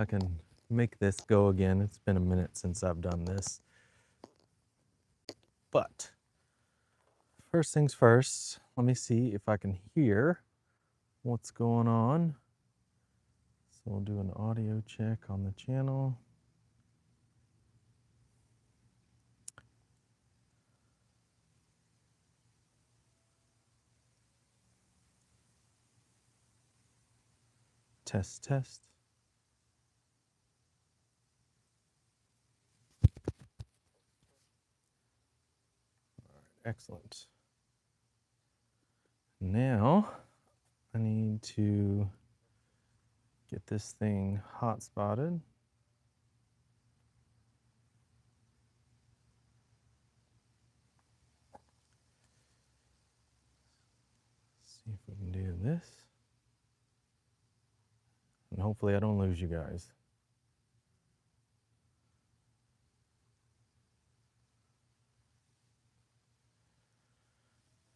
I can make this go again. It's been a minute since I've done this. But first things first, let me see if I can hear what's going on. So we'll do an audio check on the channel. Test, test. All right, excellent. Now I need to get this thing hot spotted. See if we can do this. And hopefully I don't lose you guys.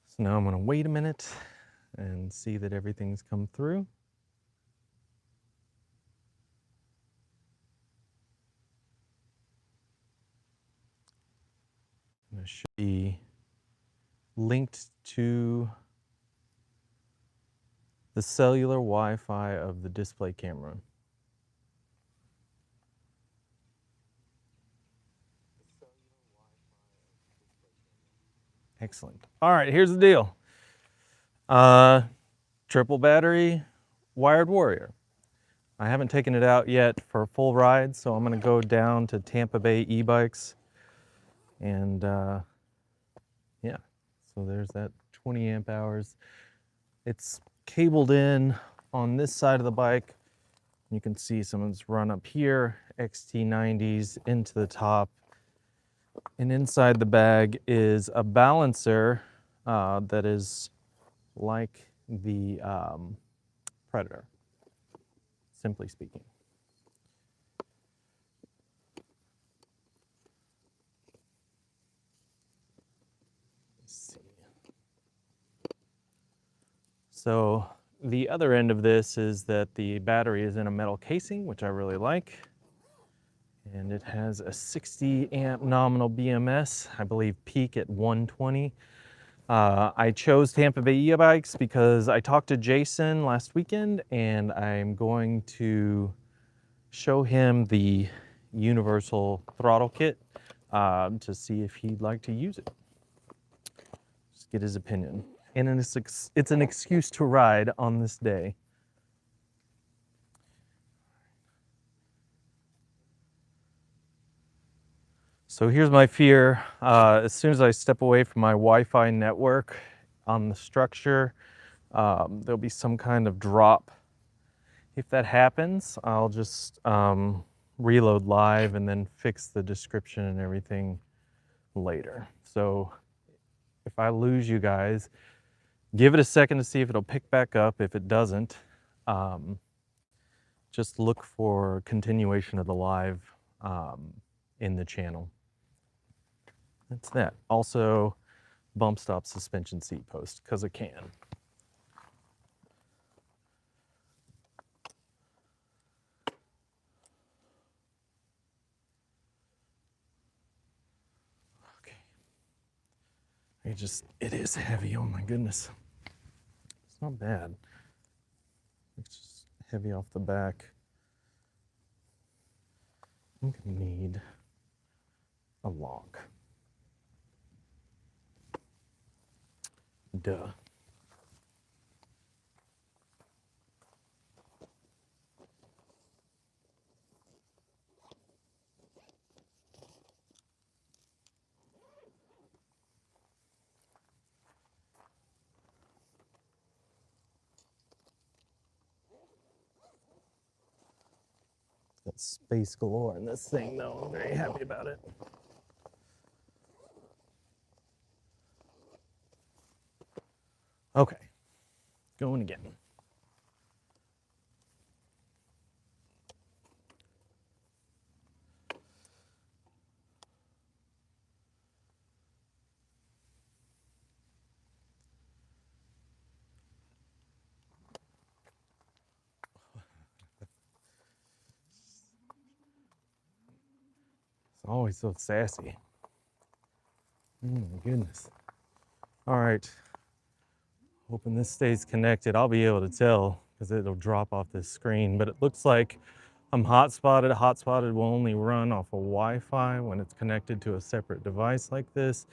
So now I'm going to wait a minute and see that everything's come through. And it should be linked to the cellular Wi-Fi of the display camera. Excellent. All right, here's the deal. Triple battery wired Warrior. I haven't taken it out yet for a full ride, so I'm gonna go down to Tampa Bay eBikes and yeah, so there's that 20 amp hours. It's cabled in on this side of the bike. You can see someone's run up here, XT90s into the top. And inside the bag is a balancer that is like the Predator, simply speaking. Let's see. So the other end of this is that the battery is in a metal casing, which I really like. And it has a 60 amp nominal BMS, I believe peak at 120. I chose Tampa Bay e-bikes because I talked to Jason last weekend and I'm going to show him the universal throttle kit to see if he'd like to use it. Just get his opinion. And it's an excuse to ride on this day. So here's my fear. As soon as I step away from my Wi-Fi network on the structure, there'll be some kind of drop. If that happens, I'll just reload live and then fix the description and everything later. So if I lose you guys, give it a second to see if it'll pick back up. If it doesn't, just look for continuation of the live in the channel. That's that. Also, bump stop suspension seat post, because it can. Okay. It is heavy, oh my goodness. It's not bad. It's just heavy off the back. I'm gonna need a lock. Duh. Got space galore in this thing though. I'm very happy about it. Okay, going again. It's always so sassy. Oh my goodness. All right. Hoping this stays connected. I'll be able to tell because it'll drop off this screen, but it looks like I'm hotspotted. Hotspotted will only run off of Wi-Fi when it's connected to a separate device like this.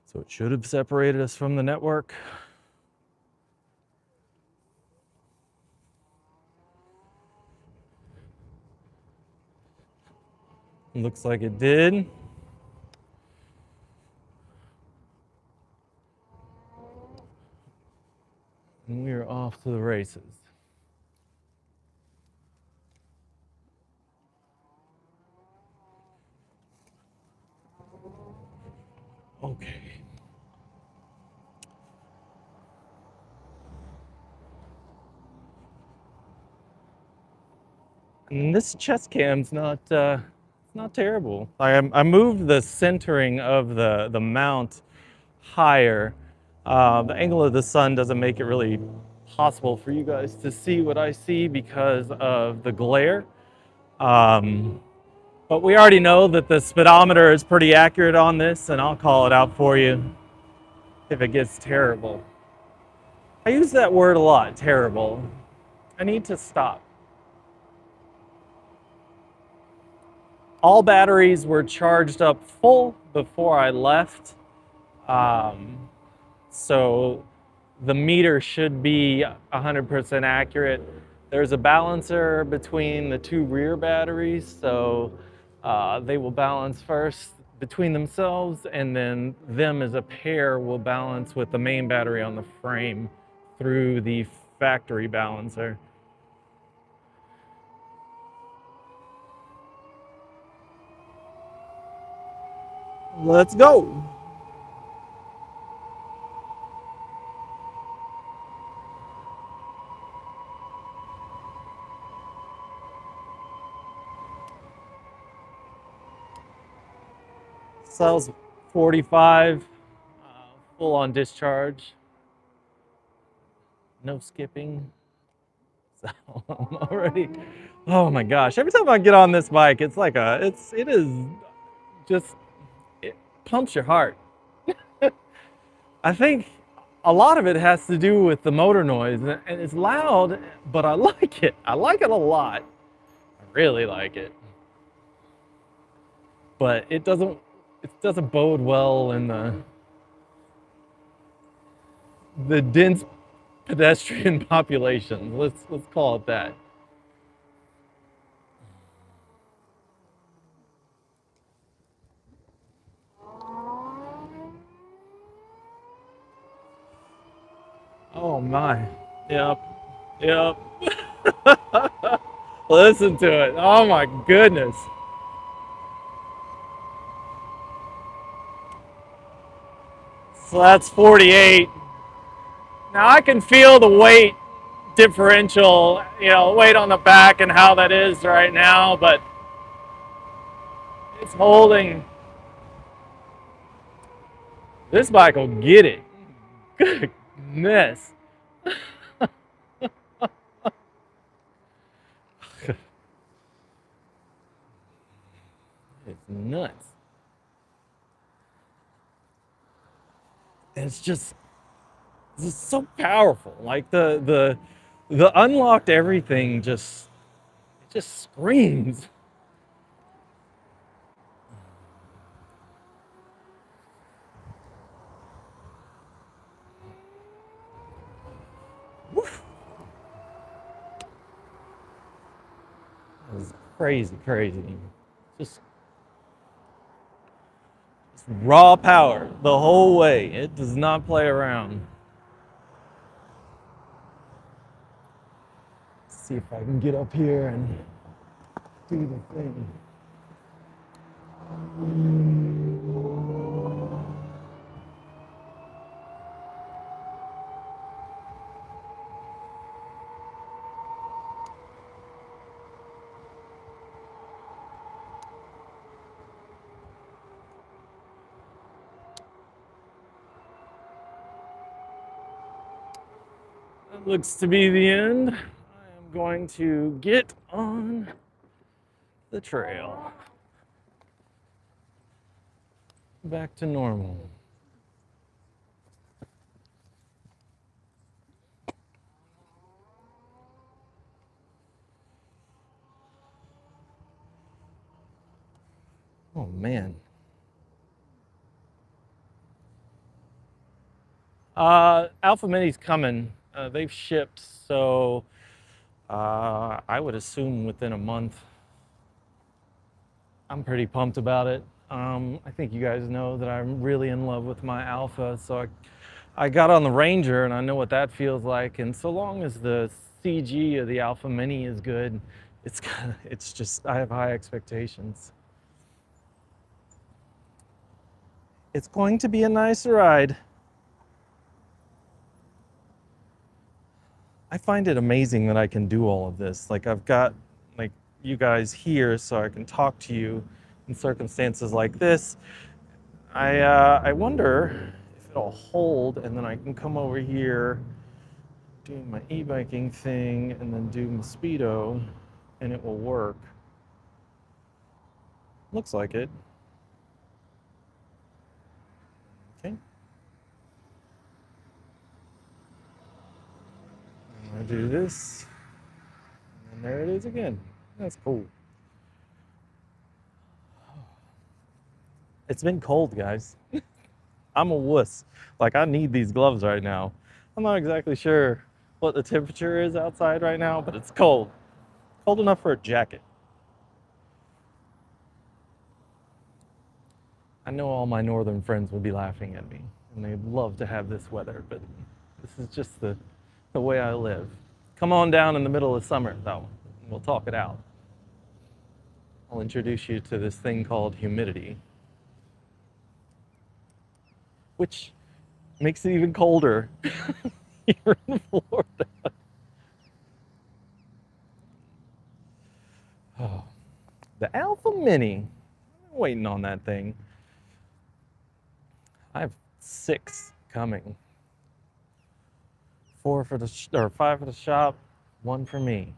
So it should have separated us from the network. Looks like it did. And we are off to the races. Okay. And this chest cam's not terrible. I moved the centering of the mount higher. The angle of the sun doesn't make it really possible for you guys to see what I see because of the glare. But we already know that the speedometer is pretty accurate on this, and I'll call it out for you if it gets terrible. I use that word a lot, terrible. I need to stop. All batteries were charged up full before I left. So the meter should be 100% accurate. There's a balancer between the two rear batteries, so they will balance first between themselves, and then them as a pair will balance with the main battery on the frame through the factory balancer. Let's go. Cells 45, full on discharge. No skipping. So I'm already, oh my gosh. Every time I get on this bike, it's like it pumps your heart. I think a lot of it has to do with the motor noise, and it's loud, but I like it. I like it a lot. I really like it. But it doesn't bode well in the dense pedestrian population. Let's call it that. Oh my. Yep. Yep. Listen to it. Oh my goodness. So that's 48. Now I can feel the weight differential, weight on the back and how that is right now, but it's holding. This bike will get it. Goodness. It's nuts. It's just so powerful. Like the unlocked everything just screams. Woof. It was crazy. Just raw power the whole way. It does not play around. Let's see if I can get up here and do the thing. That looks to be the end. I am going to get on the trail. back to normal. Oh man. Alpha Mini's coming. They've shipped, so I would assume within a month. I'm pretty pumped about it. I think you guys know that I'm really in love with my Alpha, so I got on the Ranger and I know what that feels like. And so long as the CG of the Alpha Mini is good, it's just, I have high expectations. It's going to be a nice ride. I find it amazing that I can do all of this. Like I've got like you guys here so I can talk to you in circumstances like this. I wonder if it'll hold and then I can come over here doing my e-biking thing and then do my speedo and it will work. Looks like it. Okay. I'm gonna do this and there it is again. That's cool. It's been cold, guys. I'm a wuss. Like, I need these gloves right now. I'm not exactly sure what the temperature is outside right now, but it's cold. Cold enough for a jacket. I know all my northern friends would be laughing at me, and they'd love to have this weather, but this is just the way I live. Come on down in the middle of summer, though, and we'll talk it out. I'll introduce you to this thing called humidity, which makes it even colder here in Florida. Oh, the Alpha Mini. I'm waiting on that thing. I have 6 coming. 4 for the or 5 for the shop, 1 for me.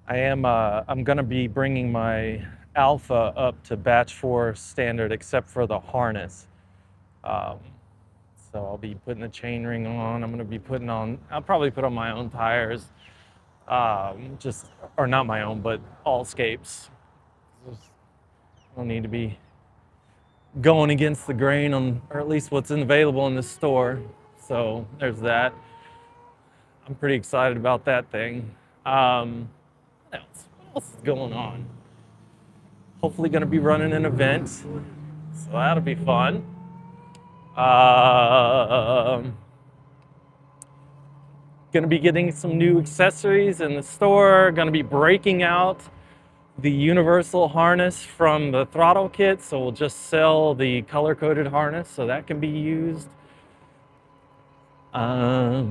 I'm gonna be bringing my Alpha up to batch 4 standard except for the harness. Um, so I'll be putting the chain ring on. I'll probably put on my own tires. Or not my own, but Allscapes. I don't need to be going against the grain on, or at least what's available in the store. So there's that. I'm pretty excited about that thing. What else? What else is going on? Hopefully going to be running an event, so that'll be fun. Going to be getting some new accessories in the store. Going to be breaking out the universal harness from the throttle kit, so we'll just sell the color-coded harness so that can be used. I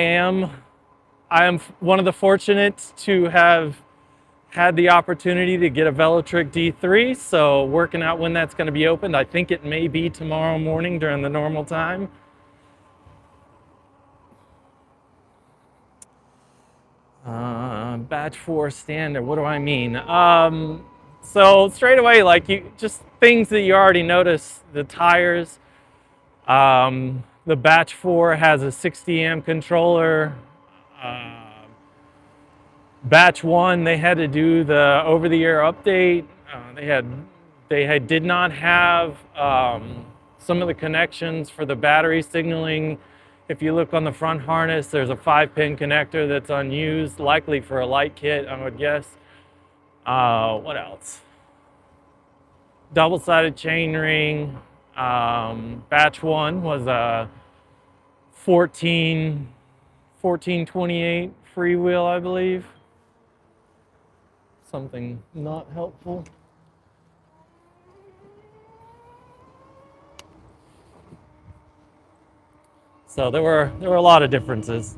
am one of the fortunate to have had the opportunity to get a Velotric D3, so working out when that's going to be opened. I think it may be tomorrow morning during the normal time. Batch 4 standard, what do I mean? So straight away, like just things that you already notice, the tires. The batch 4 has a 60 amp controller. Batch 1, they had to do the over-the-air update. They did not have some of the connections for the battery signaling. If you look on the front harness, there's a 5-pin connector that's unused, likely for a light kit, I would guess. What else? Double-sided chain ring. Batch 1 was a 1428 freewheel, I believe. Something not helpful. So there were a lot of differences.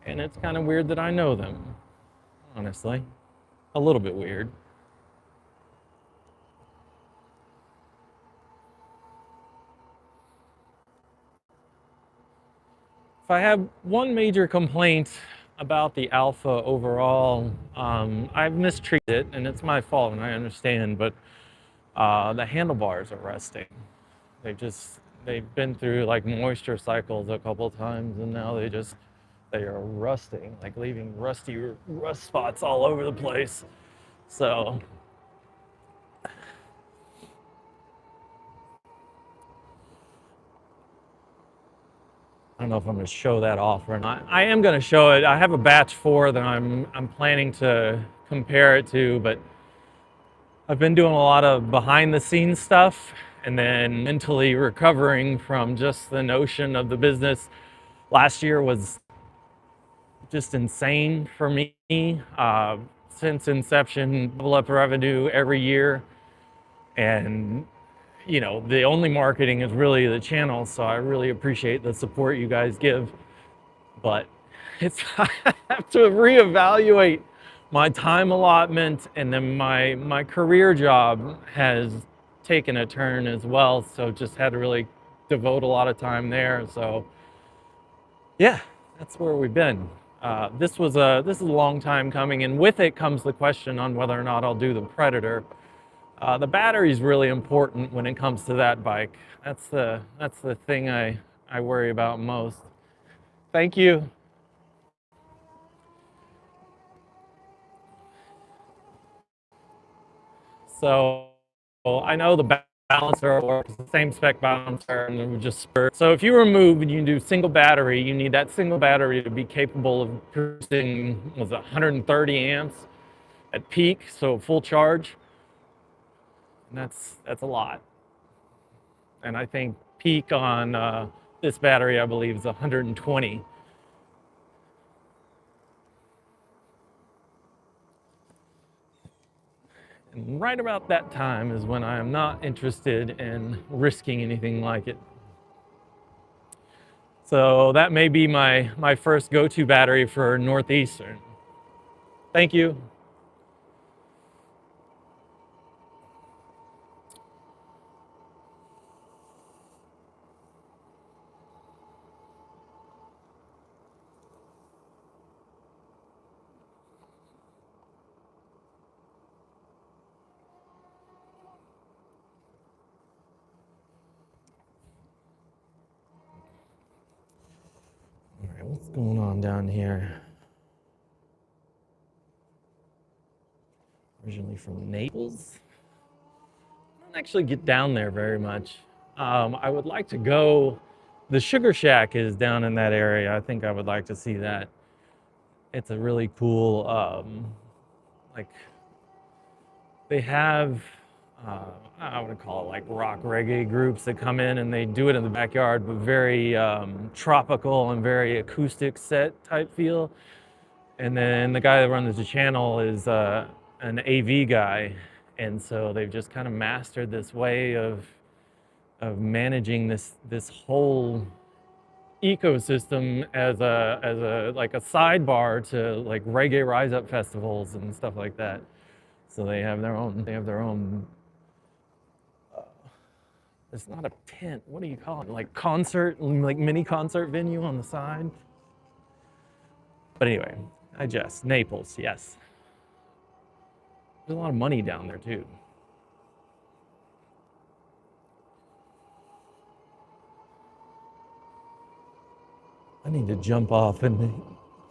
And it's kind of weird that I know them, honestly. A little bit weird. If I have one major complaint about the Alpha overall, I've mistreated it, and it's my fault, and I understand, but the handlebars are rusting. They've been through like moisture cycles a couple times, and now they are rusting, like leaving rusty rust spots all over the place. So I don't know if I'm going to show that off or not. I am going to show it. I have a batch 4 that I'm planning to compare it to, but I've been doing a lot of behind the scenes stuff and then mentally recovering from just the notion of the business. Last year was just insane for me. Since inception, double up revenue every year, and you know, the only marketing is really the channel, so I really appreciate the support you guys give. But it's I have to reevaluate my time allotment, and then my career job has taken a turn as well, so just had to really devote a lot of time there. So yeah, that's where we've been. This is a long time coming, and with it comes the question on whether or not I'll do the Predator. The battery is really important when it comes to that bike. That's the thing I worry about most. Thank you. So I know the balancer works, the same spec balancer, and it would just spur. So if you remove and you do single battery, you need that single battery to be capable of producing, was it 130 amps at peak, so full charge. And that's a lot. And I think peak on this battery, I believe, is 120. And right about that time is when I am not interested in risking anything like it. So that may be my first go-to battery for Northeastern. Thank you. All right, what's going on down here? Originally from Naples. I don't actually get down there very much. I would like to go. The Sugar Shack is down in that area. I think I would like to see that. It's a really cool, like, they have, I want to call it like rock reggae groups that come in and they do it in the backyard, but very tropical and very acoustic set type feel. And then the guy that runs the channel is an AV guy, and so they've just kind of mastered this way of managing this whole ecosystem as a like a sidebar to like reggae rise up festivals and stuff like that. So they have their own it's not a tent, what do you call it, like concert, like mini concert venue on the side. But anyway, I jest. Naples, yes. There's a lot of money down there too. I need to jump off and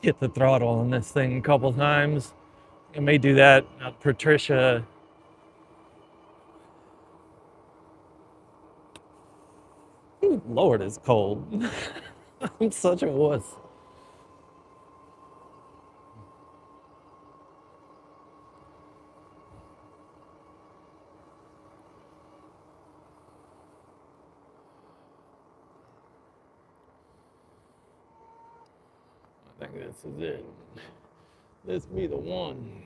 hit the throttle on this thing a couple times. I may do that. Patricia. Ooh, Lord, it's cold. I'm such a wuss. I think this is it. This be the one.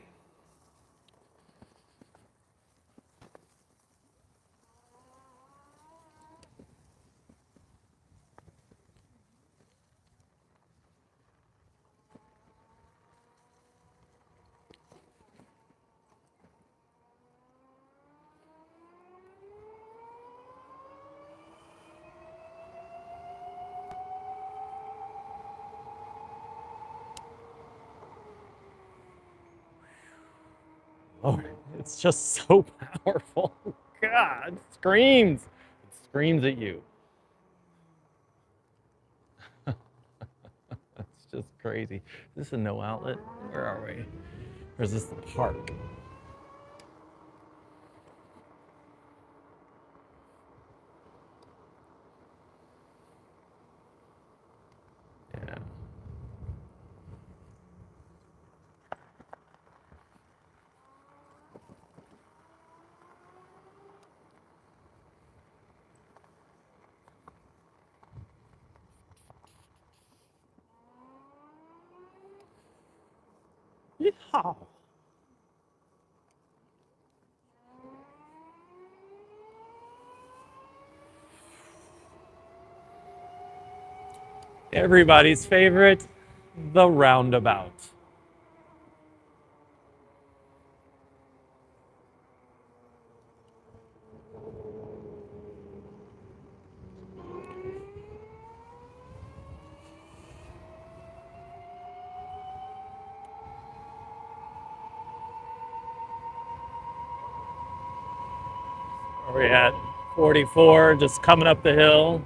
Lord, it's just so powerful. God, it screams. It screams at you. It's just crazy. Is this a no outlet? Where are we? Or is this the park? Yeah. Yeehaw. Everybody's favorite, the roundabout. Where we at? 44, just coming up the hill.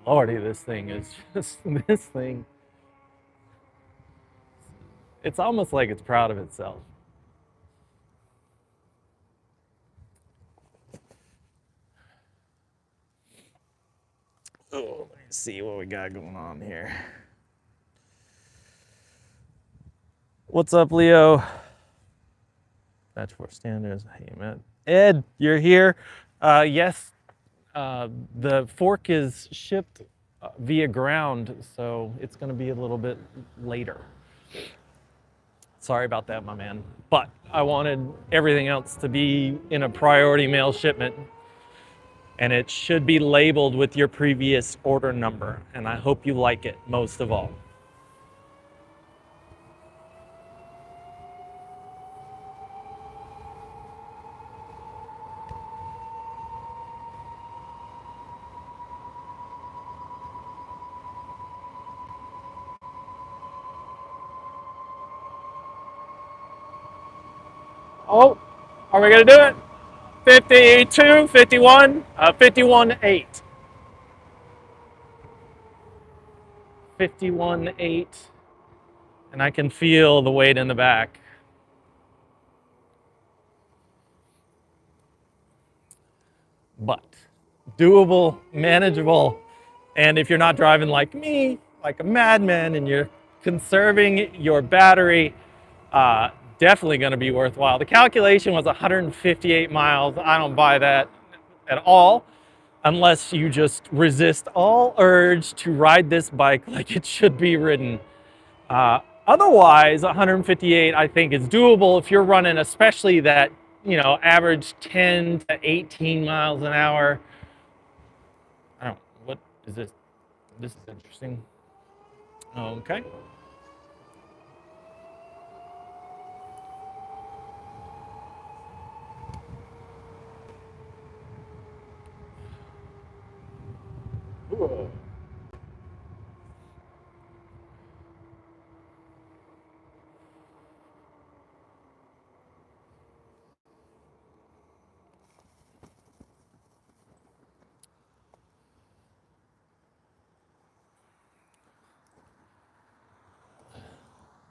Lordy, this thing is just, this thing. It's almost like it's proud of itself. Oh, let me see what we got going on here. What's up, Leo? Batch 4 standards. Hey, Matt. Ed, you're here. Yes, the fork is shipped via ground, so it's going to be a little bit later. Sorry about that, my man. But I wanted everything else to be in a priority mail shipment, and it should be labeled with your previous order number, and I hope you like it most of all. Oh, are we going to do it? 52, 51, 51.8. 51.8. And I can feel the weight in the back. But doable, manageable, and if you're not driving like me, like a madman, and you're conserving your battery, definitely going to be worthwhile. The calculation was 158 miles. I don't buy that at all, unless you just resist all urge to ride this bike like it should be ridden. Otherwise, 158 I think is doable if you're running, especially that, you know, average 10 to 18 miles an hour. I don't, what is this? This is interesting. Okay. Ooh.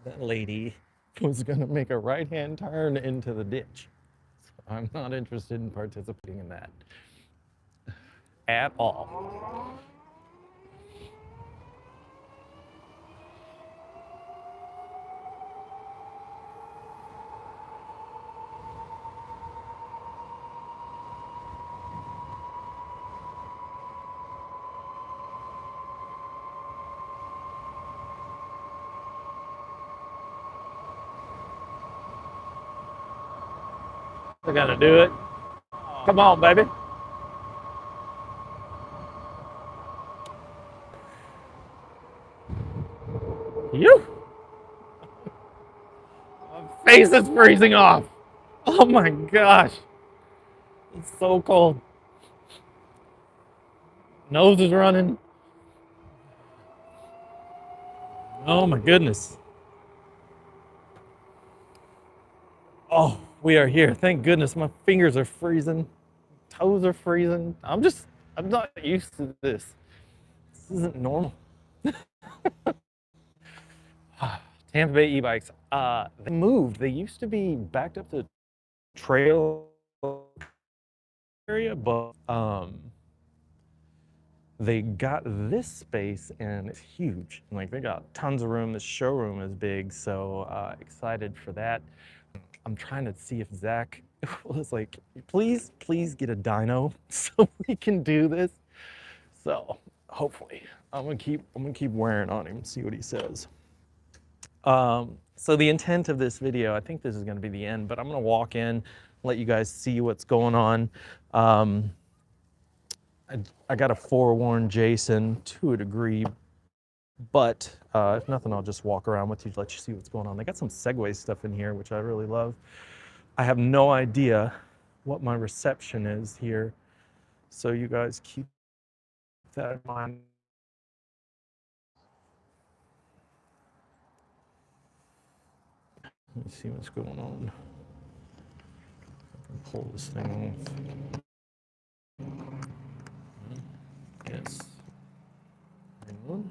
That lady was going to make a right-hand turn into the ditch. So I'm not interested in participating in that at all. We're going to do it. Come on, baby. You. My face is freezing off. Oh my gosh. It's so cold. Nose is running. Oh my goodness. Oh, we are here. Thank goodness. My fingers are freezing. Toes are freezing. I'm not used to this. This isn't normal. Tampa Bay e-bikes. They moved. They used to be backed up to trail area, but they got this space and it's huge. Like they got tons of room. The showroom is big, so excited for that. I'm trying to see if Zach was like, please get a dyno so we can do this. So hopefully, I'm gonna keep wearing on him, see what he says. So the intent of this video, I think this is gonna be the end, but I'm gonna walk in, let you guys see what's going on. I got to forewarn Jason to a degree, but if nothing, I'll just walk around with you to let you see what's going on. They got some Segway stuff in here, which I really love. I have no idea what my reception is here, so you guys keep that in mind. Let me see what's going on. I can pull this thing off. Yes.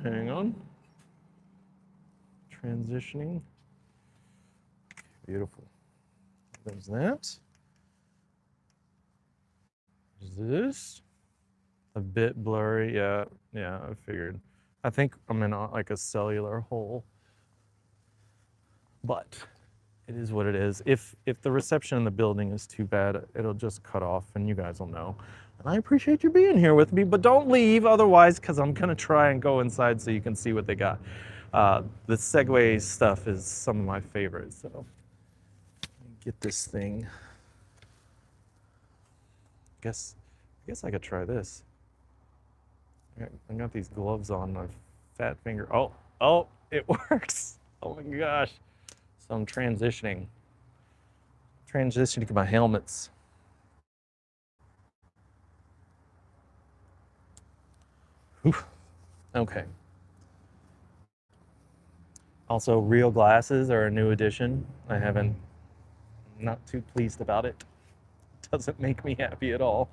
Hang on. Transitioning. Beautiful. There's that. Is this a bit blurry? Yeah, I figured. I think I'm in like a cellular hole, but it is what it is. If the reception in the building is too bad, it'll just cut off and you guys will know. And I appreciate you being here with me, but don't leave otherwise, because I'm gonna try and go inside so you can see what they got. The Segway stuff is some of my favorites, so let me get this thing. I guess I could try this. I got these gloves on my fat finger. Oh, it works. Oh my gosh. So I'm transitioning to my helmets. Whew. Okay. Also, real glasses are a new addition. Not too pleased about it. Doesn't make me happy at all.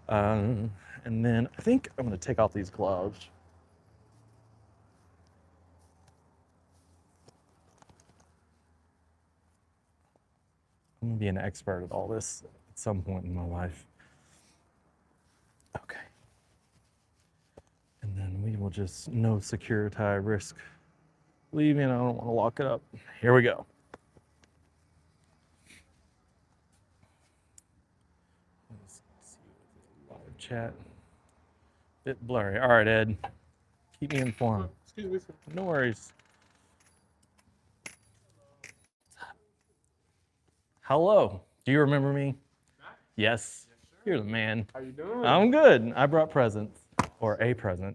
And then I think I'm gonna take off these gloves. I'm gonna be an expert at all this at some point in my life. Okay. And then we will just no security risk leaving. I don't want to lock it up. Here we go. Let's see live chat. Bit blurry. All right, Ed. Keep me informed. Excuse me, sir. No worries. Hello. Do you remember me? Matt? Yes. You're the man. How you doing? I'm good. I brought presents, or a present.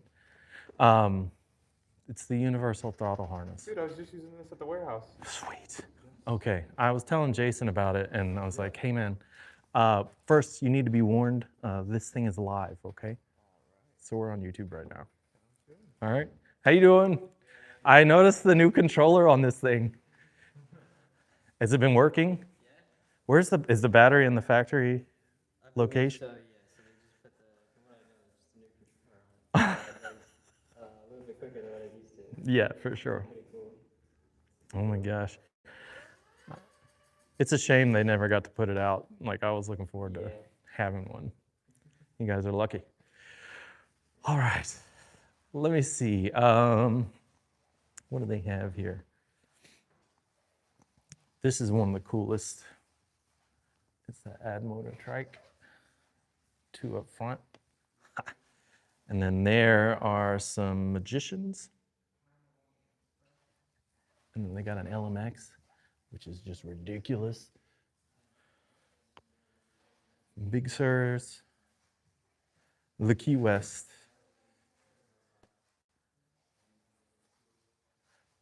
It's the universal throttle harness. Dude, I was just using this at the warehouse. Sweet. Okay, I was telling Jason about it, and I was like, hey man, first you need to be warned, this thing is live, okay? So we're on YouTube right now. All right, how you doing? I noticed the new controller on this thing. Has it been working? Where's is the battery in the factory location? So, yeah, so they just put the new controller on. A little bit quicker than what I used to. Yeah, for sure. Pretty cool. Oh my gosh. It's a shame they never got to put it out. Like, I was looking forward to having one. You guys are lucky. All right, let me see. What do they have here? This is one of the coolest. It's the Ad Motor Trike. 2 up front. And then there are some Magicians. And then they got an LMX, which is just ridiculous. Big Sirs. The Key West.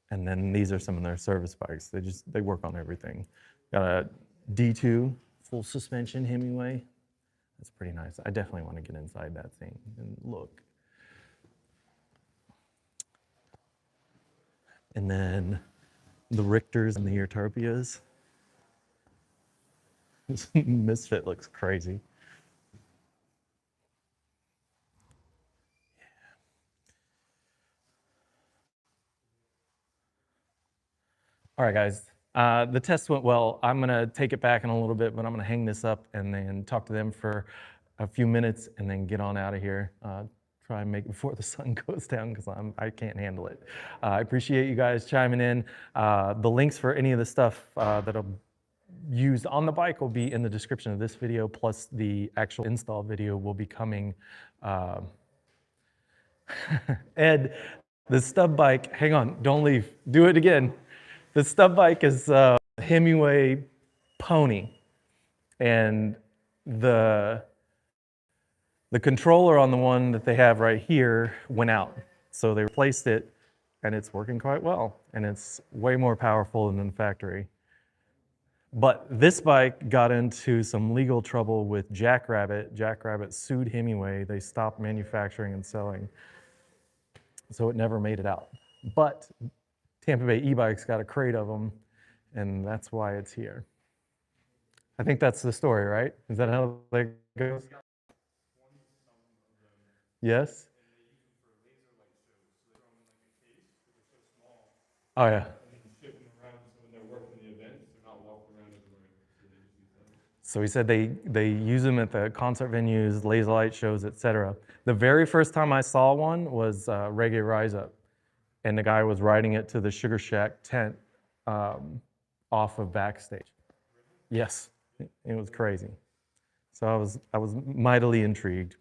And then these are some of their service bikes. They work on everything. Got a D2 full suspension Hemingway. That's pretty nice. I definitely want to get inside that thing and look. And then the Richters and the Utopias. This Misfit looks crazy. All right, guys. The test went well. I'm gonna take it back in a little bit, but I'm gonna hang this up and then talk to them for a few minutes and then get on out of here. Try and make it before the sun goes down because I can't handle it. I appreciate you guys chiming in. The links for any of the stuff that I'll used on the bike will be in the description of this video, plus the actual install video will be coming. Ed, the stub bike, hang on, don't leave, do it again. The stub bike is a Hemingway pony, and the controller on the one that they have right here went out. So they replaced it, and it's working quite well, and it's way more powerful than the factory. But this bike got into some legal trouble with Jackrabbit. Jackrabbit sued Hemingway. They stopped manufacturing and selling. So it never made it out. But Tampa Bay eBikes got a crate of them, and that's why it's here. I think that's the story, right? Is that how that goes? Yes? Oh, yeah. So he said they use them at the concert venues, laser light shows, etc. The very first time I saw one was Reggae Rise Up, and the guy was riding it to the Sugar Shack tent off of backstage. Yes, it was crazy. So I was mightily intrigued.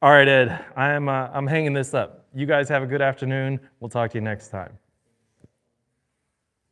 All right, Ed, I'm hanging this up. You guys have a good afternoon. We'll talk to you next time.